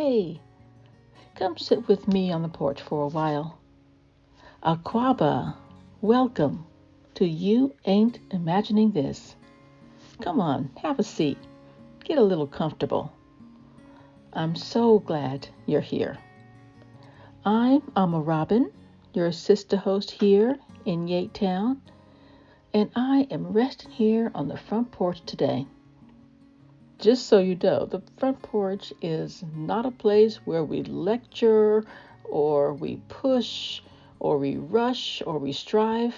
Hey, come sit with me on the porch for a while. Aquaba, welcome to You Ain't Imagining This. Come on, have a seat. Get a little comfortable. I'm so glad you're here. I'm Amma Robin, your sister host here in Yatetown, and I am resting here on the front porch today. Just so you know, the front porch is not a place where we lecture or we push or we rush or we strive.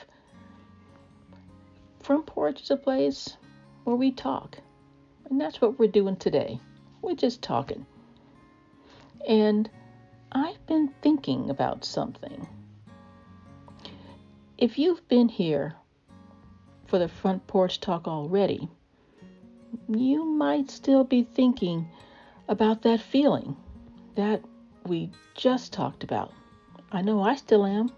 Front porch is a place where we talk. And that's what we're doing today. We're just talking. And I've been thinking about something. If you've been here for the front porch talk already, you might still be thinking about that feeling that we just talked about. I know I still am.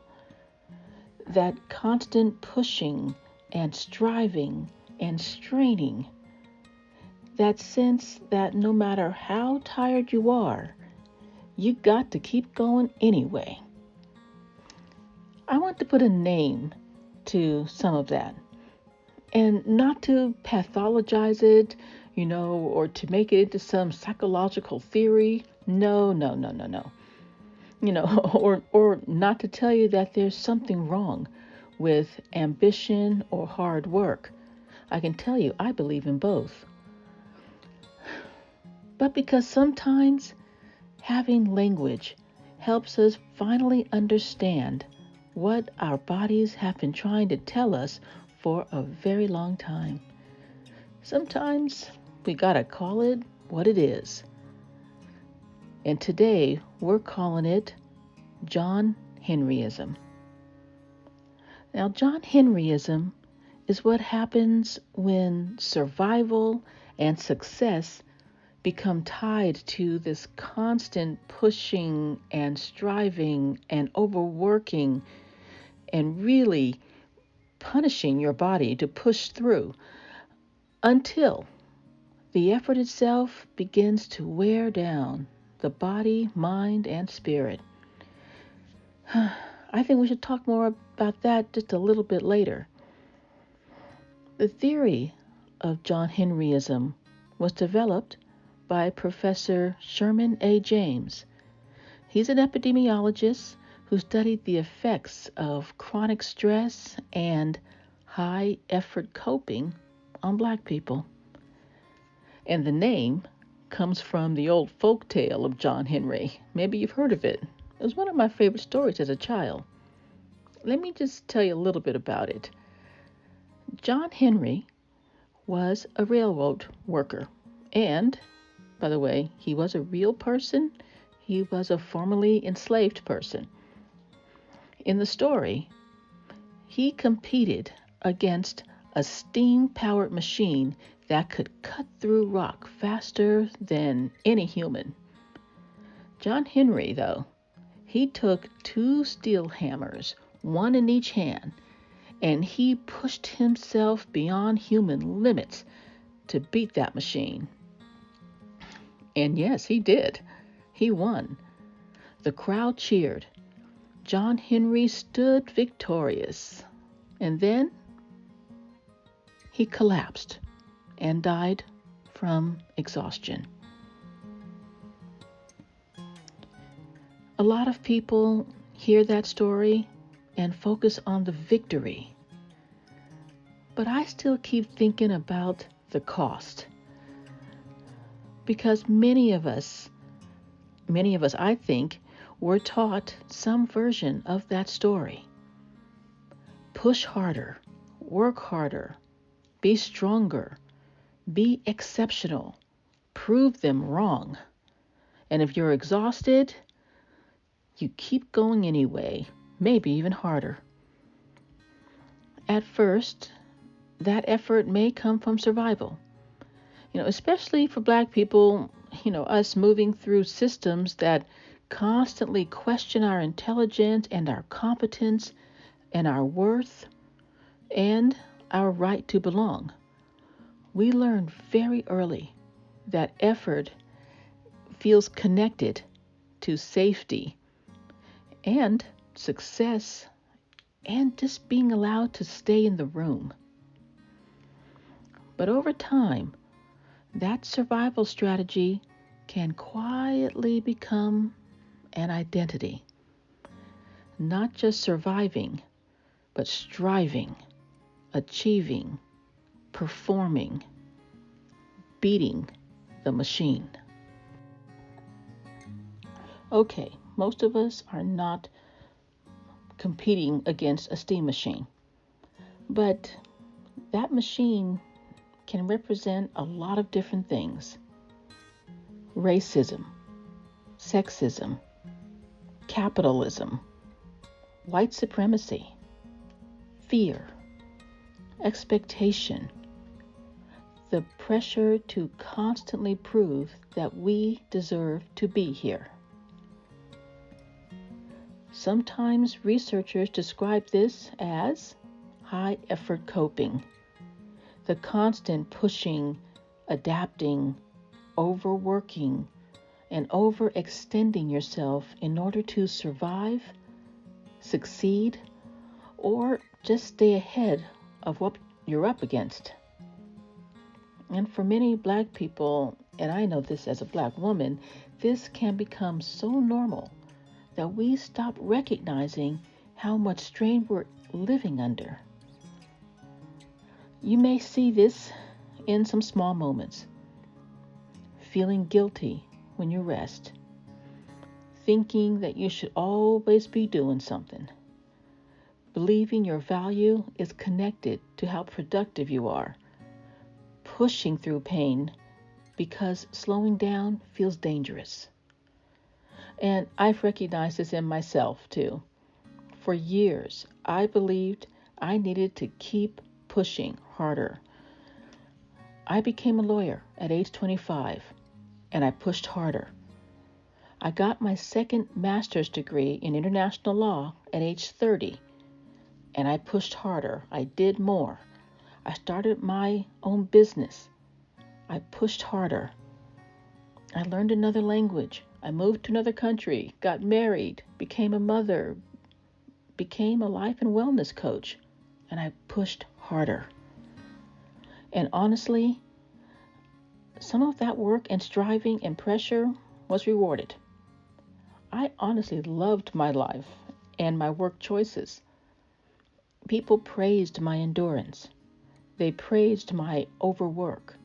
That constant pushing and striving and straining. That sense that no matter how tired you are, you got to keep going anyway. I want to put a name to some of that. And not to pathologize it, or to make it into some psychological theory. No. Or not to tell you that there's something wrong with ambition or hard work. I can tell you I believe in both. But because sometimes having language helps us finally understand what our bodies have been trying to tell us for a very long time. Sometimes we gotta call it what it is. And today we're calling it John Henryism. Now, John Henryism is what happens when survival and success become tied to this constant pushing and striving and overworking and really punishing your body to push through until the effort itself begins to wear down the body, mind, and spirit. I think we should talk more about that just a little bit later. The theory of John Henryism was developed by Professor Sherman James. He's an epidemiologist who studied the effects of chronic stress and high effort coping on Black people. And the name comes from the old folk tale of John Henry. Maybe you've heard of it. It was one of my favorite stories as a child. Let me just tell you a little bit about it. John Henry was a railroad worker. And, by the way, he was a real person. He was a formerly enslaved person. In the story, he competed against a steam-powered machine that could cut through rock faster than any human. John Henry, though, he took 2 steel hammers, one in each hand, and he pushed himself beyond human limits to beat that machine. And yes, he did. He won. The crowd cheered. John Henry stood victorious. And then he collapsed and died from exhaustion. A lot of people hear that story and focus on the victory. But I still keep thinking about the cost. Because many of us, I think, were taught some version of that story. Push harder, work harder, be stronger, be exceptional, prove them wrong. And if you're exhausted, you keep going anyway, maybe even harder. At first, that effort may come from survival. Especially for Black people, us moving through systems that constantly question our intelligence and our competence and our worth and our right to belong. We learn very early that effort feels connected to safety and success and just being allowed to stay in the room. But over time, that survival strategy can quietly become an identity. Not just surviving, but striving, achieving, performing, beating the machine. Okay, most of us are not competing against a steam machine, but that machine can represent a lot of different things. Racism, sexism, capitalism, white supremacy, fear, expectation, the pressure to constantly prove that we deserve to be here. Sometimes researchers describe this as high effort coping, the constant pushing, adapting, overworking, and overextending yourself in order to survive, succeed, or just stay ahead of what you're up against. And for many Black people, and I know this as a Black woman, this can become so normal that we stop recognizing how much strain we're living under. You may see this in some small moments. Feeling guilty when you rest. Thinking that you should always be doing something. Believing your value is connected to how productive you are. Pushing through pain because slowing down feels dangerous. And I've recognized this in myself too. For years, I believed I needed to keep pushing harder. I became a lawyer at age 25, and I pushed harder. I got my second master's degree in international law at age 30, and I pushed harder. I did more. I started my own business. I pushed harder. I learned another language. I moved to another country, got married, became a mother, became a life and wellness coach, and I pushed harder. And honestly, some of that work and striving and pressure was rewarded. I honestly loved my life and my work choices. People praised my endurance. They praised my overwork.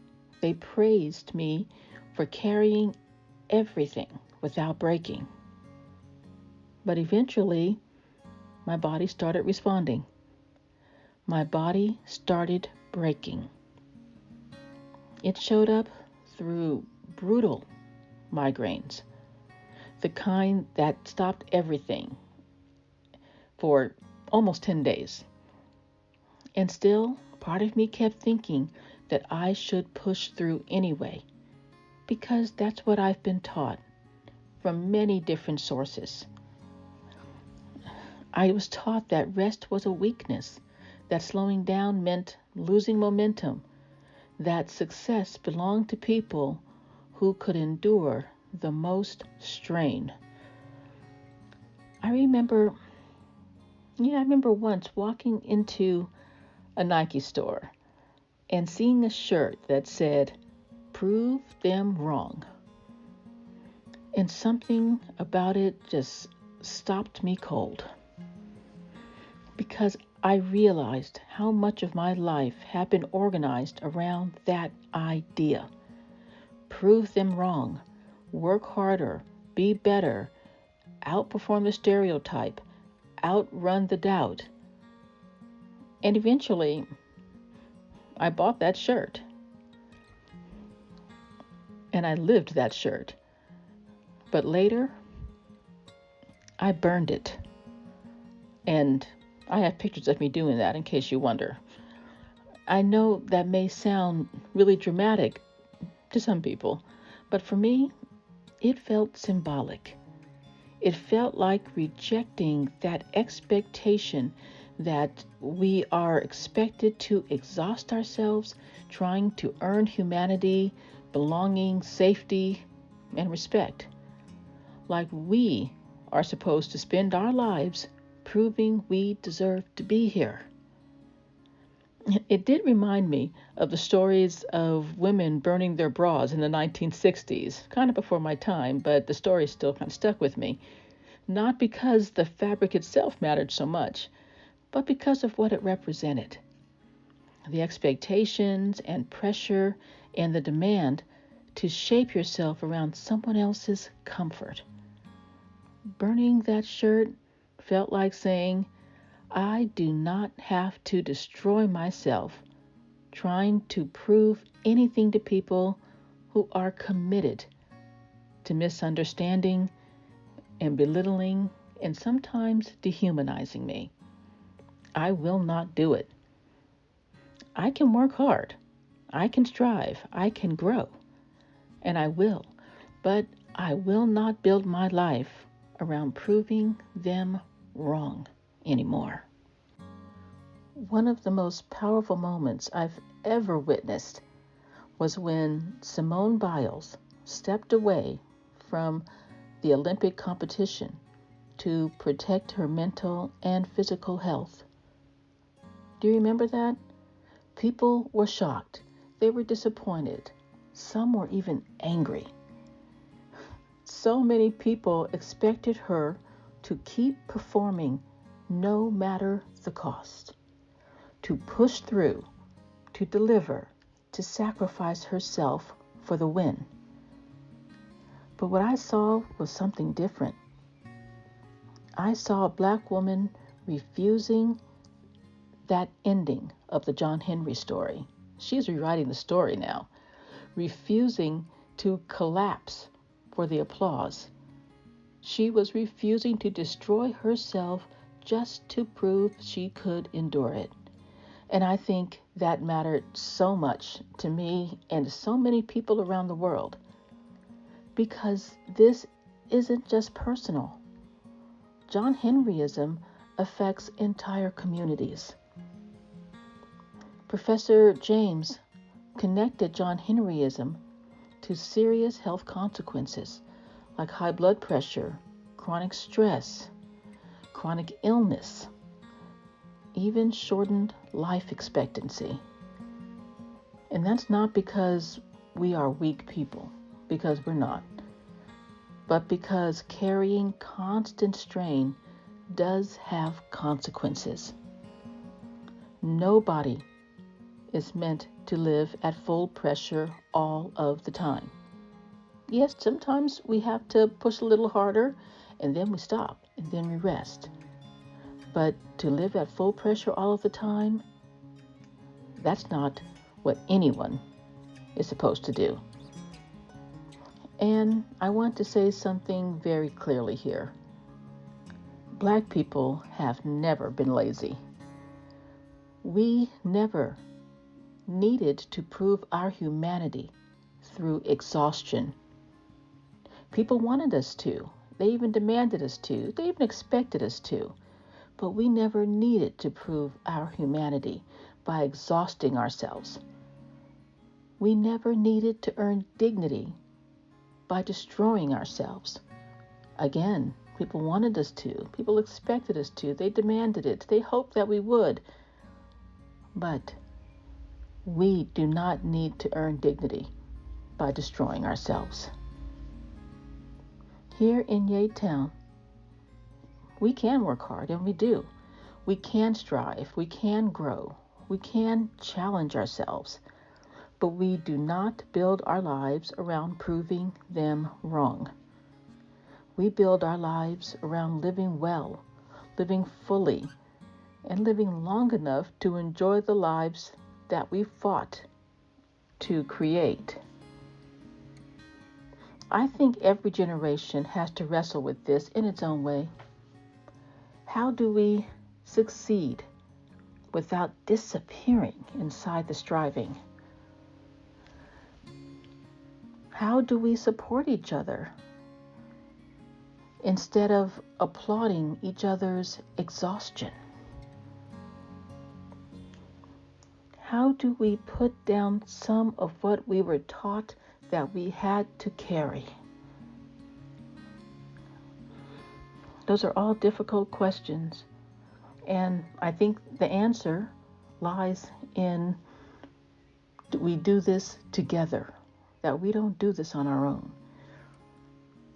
They praised me for carrying everything without breaking. But eventually, my body started responding. My body started breaking. It showed up through brutal migraines, the kind that stopped everything for almost 10 days. And still, part of me kept thinking that I should push through anyway, because that's what I've been taught from many different sources. I was taught that rest was a weakness, that slowing down meant losing momentum, that success belonged to people who could endure the most strain. I remember once walking into a Nike store and seeing a shirt that said, "Prove them wrong." And something about it just stopped me cold. Because I realized how much of my life had been organized around that idea. Prove them wrong, work harder, be better, outperform the stereotype, outrun the doubt. And eventually, I bought that shirt. And I lived that shirt. But later, I burned it. And I have pictures of me doing that in case you wonder. I know that may sound really dramatic to some people, but for me, it felt symbolic. It felt like rejecting that expectation that we are expected to exhaust ourselves trying to earn humanity, belonging, safety, and respect, like we are supposed to spend our lives proving we deserve to be here. It did remind me of the stories of women burning their bras in the 1960s, kind of before my time, but the story still kind of stuck with me. Not because the fabric itself mattered so much, but because of what it represented. The expectations and pressure and the demand to shape yourself around someone else's comfort. Burning that shirt felt like saying, I do not have to destroy myself trying to prove anything to people who are committed to misunderstanding and belittling and sometimes dehumanizing me. I will not do it. I can work hard. I can strive. I can grow. And I will. But I will not build my life around proving them wrong anymore. One of the most powerful moments I've ever witnessed was when Simone Biles stepped away from the Olympic competition to protect her mental and physical health. Do you remember that? People were shocked. They were disappointed. Some were even angry. So many people expected her to keep performing no matter the cost, to push through, to deliver, to sacrifice herself for the win. But what I saw was something different. I saw a black woman refusing that ending of the John Henry story. She's rewriting the story now, refusing to collapse for the applause. She was refusing to destroy herself just to prove she could endure it. And I think that mattered so much to me and so many people around the world, because this isn't just personal. John Henryism affects entire communities. Professor James connected John Henryism to serious health consequences like high blood pressure, chronic stress, chronic illness, even shortened life expectancy. And that's not because we are weak people, because we're not, but because carrying constant strain does have consequences. Nobody is meant to live at full pressure all of the time. Yes, sometimes we have to push a little harder and then we stop and then we rest. But to live at full pressure all of the time, that's not what anyone is supposed to do. And I want to say something very clearly here. Black people have never been lazy. We never needed to prove our humanity through exhaustion. People wanted us to. They even demanded us to. They even expected us to. But we never needed to prove our humanity by exhausting ourselves. We never needed to earn dignity by destroying ourselves. Again, people wanted us to. People expected us to. They demanded it. They hoped that we would. But we do not need to earn dignity by destroying ourselves. Here in Yatetown, we can work hard, and we do. We can strive. We can grow. We can challenge ourselves. But we do not build our lives around proving them wrong. We build our lives around living well, living fully, and living long enough to enjoy the lives that we fought to create. I think every generation has to wrestle with this in its own way. How do we succeed without disappearing inside the striving? How do we support each other instead of applauding each other's exhaustion? How do we put down some of what we were taught that we had to carry? Those are all difficult questions. And I think the answer lies in we do this together, that we don't do this on our own.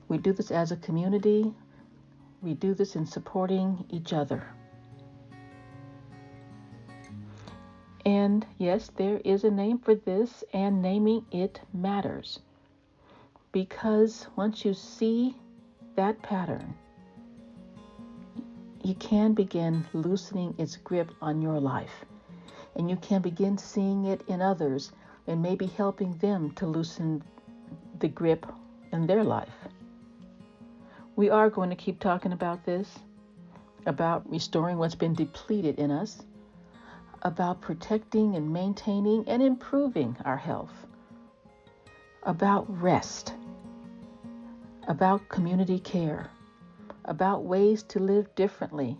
We do this as a community. We do this in supporting each other. And yes, there is a name for this, and naming it matters. Because once you see that pattern, you can begin loosening its grip on your life. And you can begin seeing it in others and maybe helping them to loosen the grip in their life. We are going to keep talking about this, about restoring what's been depleted in us, about protecting and maintaining and improving our health, about rest, about community care, about ways to live differently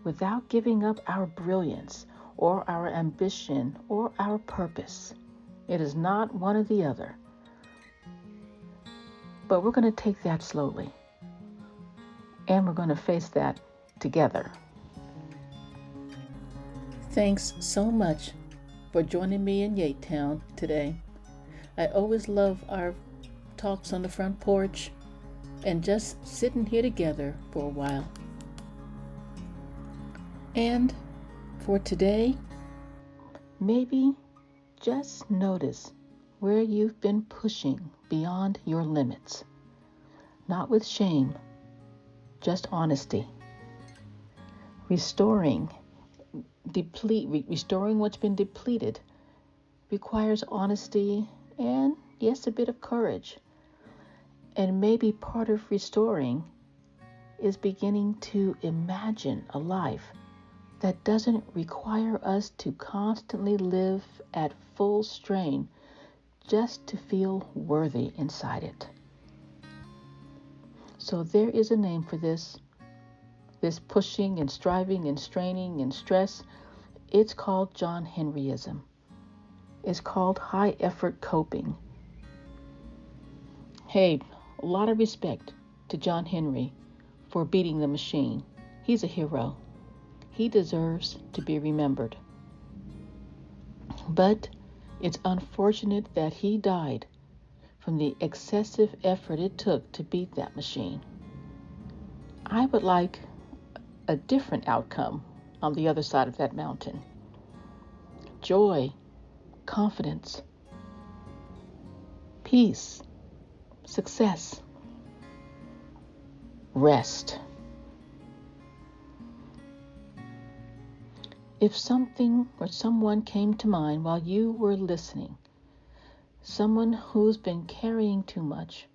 without giving up our brilliance or our ambition or our purpose. It is not one or the other. But we're going to take that slowly. And we're going to face that together. Thanks so much for joining me in Yatetown today. I always love our talks on the front porch and just sitting here together for a while. And for today, maybe just notice where you've been pushing beyond your limits. Not with shame, just honesty. Restoring what's been depleted requires honesty and, yes, a bit of courage. And maybe part of restoring is beginning to imagine a life that doesn't require us to constantly live at full strain just to feel worthy inside it. So there is a name for this pushing and striving and straining and stress. It's called John Henryism. It's called high effort coping. Hey, a lot of respect to John Henry for beating the machine. He's a hero. He deserves to be remembered. But it's unfortunate that he died from the excessive effort it took to beat that machine. I would like a different outcome on the other side of that mountain. Joy, confidence, peace, success, rest. If something or someone came to mind while you were listening, someone who's been carrying too much,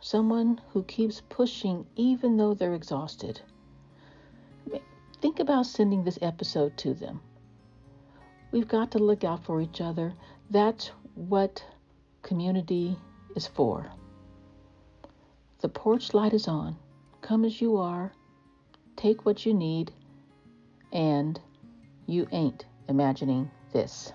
someone who keeps pushing even though they're exhausted, think about sending this episode to them. We've got to look out for each other. That's what community is for. The porch light is on. Come as you are. Take what you need. And you ain't imagining this.